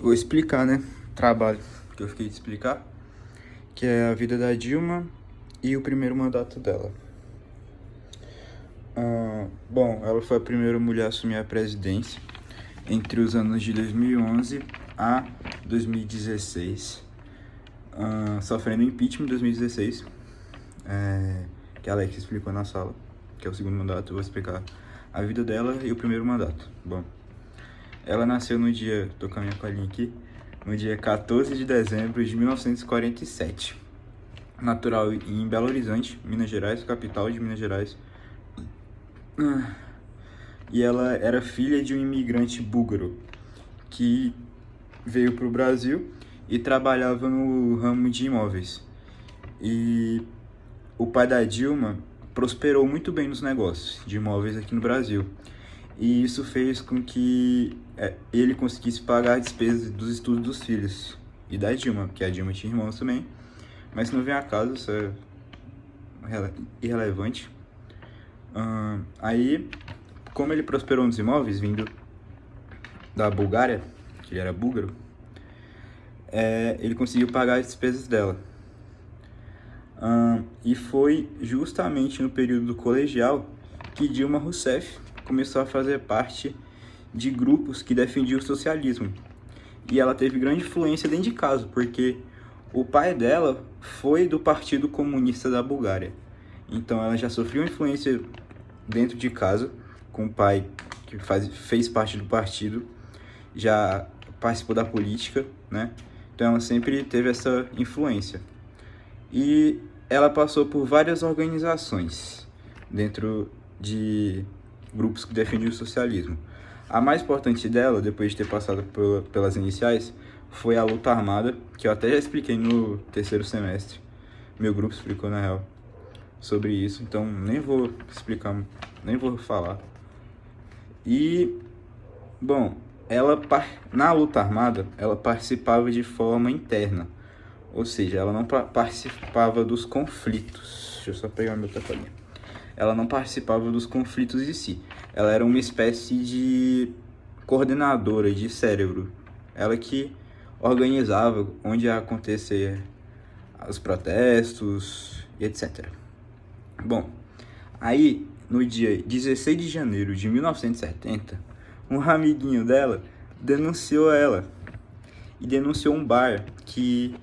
Vou explicar, né? Trabalho que eu fiquei de explicar, que é a vida da Dilma e o primeiro mandato dela. Bom, ela foi a primeira mulher a assumir a presidência entre os anos de 2011 a 2016, sofrendo impeachment em 2016, que a Alex explicou na sala, que é o segundo mandato. Eu vou explicar a vida dela e o primeiro mandato. Bom, ela nasceu no dia, tô com a minha palhinha aqui, no dia 14 de dezembro de 1947. Natural em Belo Horizonte, Minas Gerais, capital de Minas Gerais. E ela era filha de um imigrante búlgaro que veio para o Brasil e trabalhava no ramo de imóveis. E o pai da Dilma prosperou muito bem nos negócios de imóveis aqui no Brasil. E isso fez com que ele conseguisse pagar as despesas dos estudos dos filhos e da Dilma, porque a Dilma tinha irmãos também, mas se não vem a caso, isso é irrelevante. Aí, como ele prosperou nos imóveis, vindo da Bulgária, que ele era búlgaro, ele conseguiu pagar as despesas dela. E foi justamente no período do colegial que Dilma Rousseff começou a fazer parte de grupos que defendiam o socialismo. E ela teve grande influência dentro de casa, porque o pai dela foi do Partido Comunista da Bulgária. Então ela já sofreu influência dentro de casa, com o pai que fez parte do partido, já participou da política, né? Então ela sempre teve essa influência. E ela passou por várias organizações dentro de grupos que defendiam o socialismo. A mais importante dela, depois de ter passado pelas iniciais, foi a luta armada, que eu até já expliquei no terceiro semestre. Meu grupo explicou, na real, sobre isso, então nem vou explicar, nem vou falar. E, bom, na luta armada, ela participava de forma interna, ou seja, ela não participava dos conflitos. Deixa eu só pegar meu tapelinho. Ela não participava dos conflitos em si. Ela era uma espécie de coordenadora de cérebro. Ela que organizava onde ia acontecer os protestos e etc. Bom, aí no dia 16 de janeiro de 1970, um amiguinho dela denunciou ela. E denunciou um bar que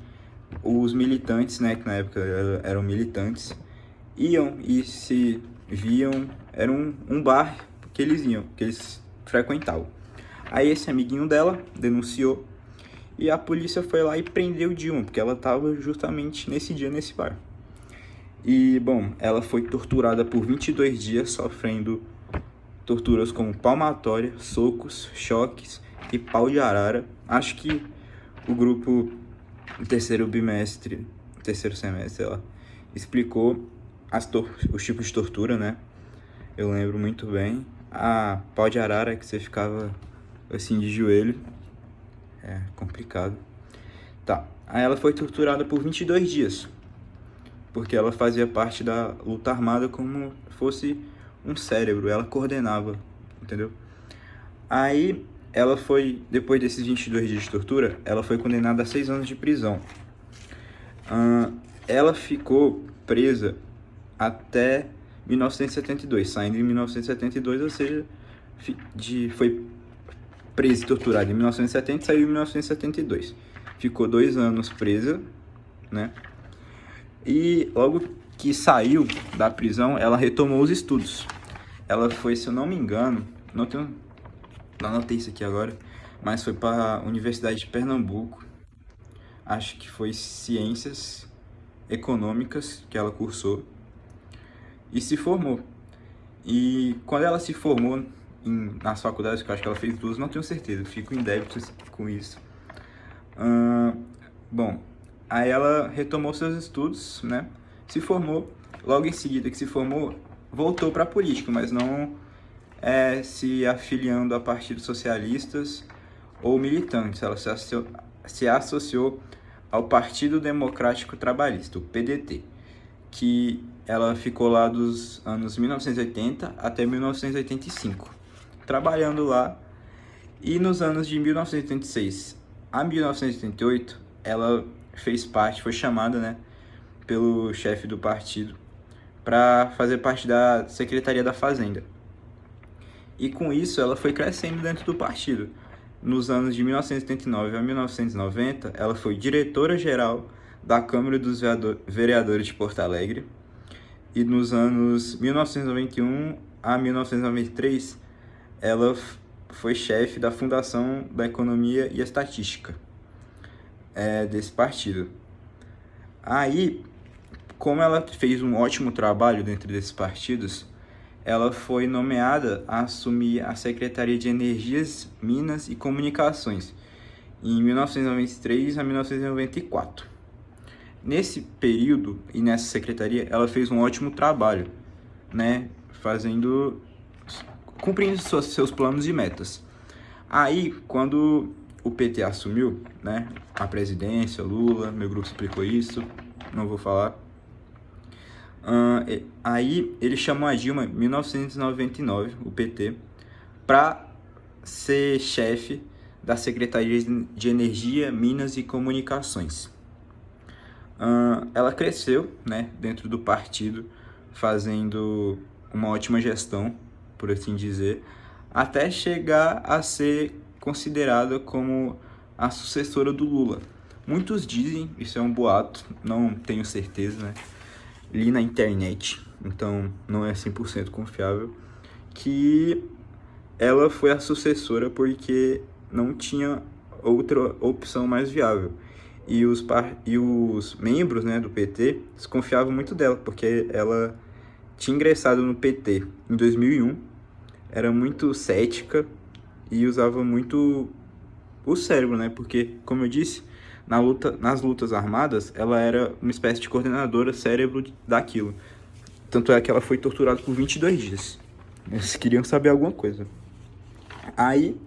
os militantes, né, que na época eram militantes, iam e se viam. Era um bar que eles frequentavam. Aí esse amiguinho dela denunciou e a polícia foi lá e prendeu Dilma, porque ela estava justamente nesse dia nesse bar. E, bom, ela foi torturada por 22 dias, sofrendo torturas como palmatória, socos, choques e pau de arara. Acho que o grupo terceiro semestre, sei lá, explicou os tipos de tortura, né? Eu lembro muito bem. A pau de arara, que você ficava assim de joelho. É complicado. Tá. Aí ela foi torturada por 22 dias. Porque ela fazia parte da luta armada como fosse um cérebro. Ela coordenava, entendeu? Aí ela foi, depois desses 22 dias de tortura, ela foi condenada a 6 anos de prisão. Ela ficou presa até 1972, saindo em 1972, ou seja, foi presa e torturada em 1970 e saiu em 1972. Ficou 2 anos presa, né? E logo que saiu da prisão, ela retomou os estudos. Ela foi, se eu não me engano, não anotei isso aqui agora, mas foi para a Universidade de Pernambuco. Acho que foi Ciências Econômicas que ela cursou e se formou. E quando ela se formou nas faculdades, que eu acho que ela fez 2, não tenho certeza, fico em débito com isso. Bom, aí ela retomou seus estudos, né? Se formou, logo em seguida que se formou, voltou para a política, mas não se afiliando a partidos socialistas ou militantes. Ela se associou ao Partido Democrático Trabalhista, o PDT, que ela ficou lá dos anos 1980 até 1985, trabalhando lá. E nos anos de 1986 A 1988, ela fez parte, foi chamada, né, pelo chefe do partido para fazer parte da Secretaria da Fazenda. E com isso ela foi crescendo dentro do partido. Nos anos de 1989 a 1990, ela foi diretora-geral da Câmara dos Vereadores de Porto Alegre. E nos anos 1991 a 1993, ela foi chefe da Fundação da Economia e Estatística desse partido. Aí, como ela fez um ótimo trabalho dentro desses partidos, ela foi nomeada a assumir a Secretaria de Energias, Minas e Comunicações em 1993 a 1994. Nesse período e nessa secretaria, ela fez um ótimo trabalho, né, cumprindo seus planos e metas. Aí, quando o PT assumiu, né, a presidência, Lula, meu grupo explicou isso, não vou falar. Aí ele chamou a Dilma em 1999, o PT, para ser chefe da Secretaria de Energia, Minas e Comunicações. Ela cresceu, né, dentro do partido, fazendo uma ótima gestão, por assim dizer, até chegar a ser considerada como a sucessora do Lula. Muitos dizem, isso é um boato, não tenho certeza, né? Li na internet, então não é 100% confiável, que ela foi a sucessora porque não tinha outra opção mais viável. E os membros, né, do PT desconfiavam muito dela, porque ela tinha ingressado no PT em 2001, era muito cética e usava muito o cérebro, né? Porque, como eu disse, nas lutas armadas, ela era uma espécie de coordenadora cérebro daquilo. Tanto é que ela foi torturada por 22 dias. Eles queriam saber alguma coisa. Aí,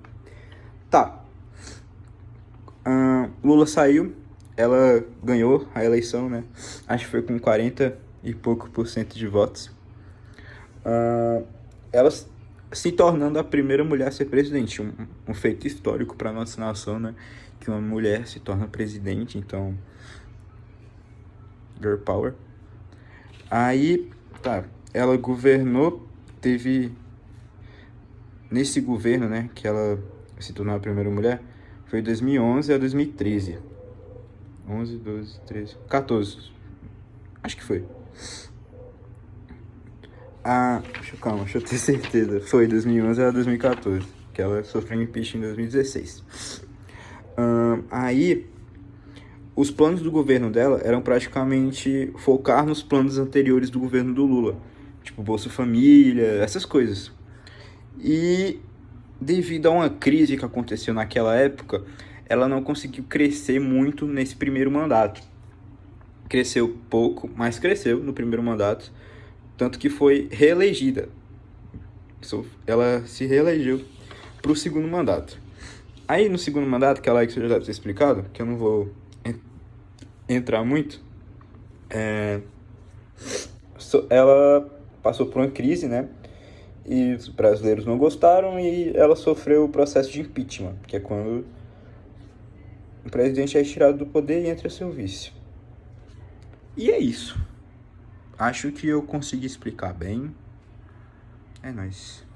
tá. Lula saiu, ela ganhou a eleição, né? Acho que foi com 40 e pouco por cento de votos. Ela se tornando a primeira mulher a ser presidente, um feito histórico para nossa nação, né? Que uma mulher se torna presidente, então girl power. Aí, tá, ela governou, teve nesse governo, né, que ela se tornou a primeira mulher, foi 2011 a 2013. 11, 12, 13, 14. Acho que foi. Deixa eu ter certeza. Foi 2011 a 2014, que ela sofreu impeachment em 2016. Aí, os planos do governo dela eram praticamente focar nos planos anteriores do governo do Lula. Tipo, Bolsa Família, essas coisas. E, devido a uma crise que aconteceu naquela época, ela não conseguiu crescer muito nesse primeiro mandato. Cresceu pouco, mas cresceu no primeiro mandato. Tanto que foi reelegida. Ela se reelegeu para o segundo mandato. Aí, no segundo mandato, que ela já deve ter explicado, que eu não vou entrar muito, ela passou por uma crise, né? E os brasileiros não gostaram e ela sofreu o processo de impeachment, que é quando o presidente é retirado do poder e entra seu vice. E é isso. Acho que eu consegui explicar bem. É nóis.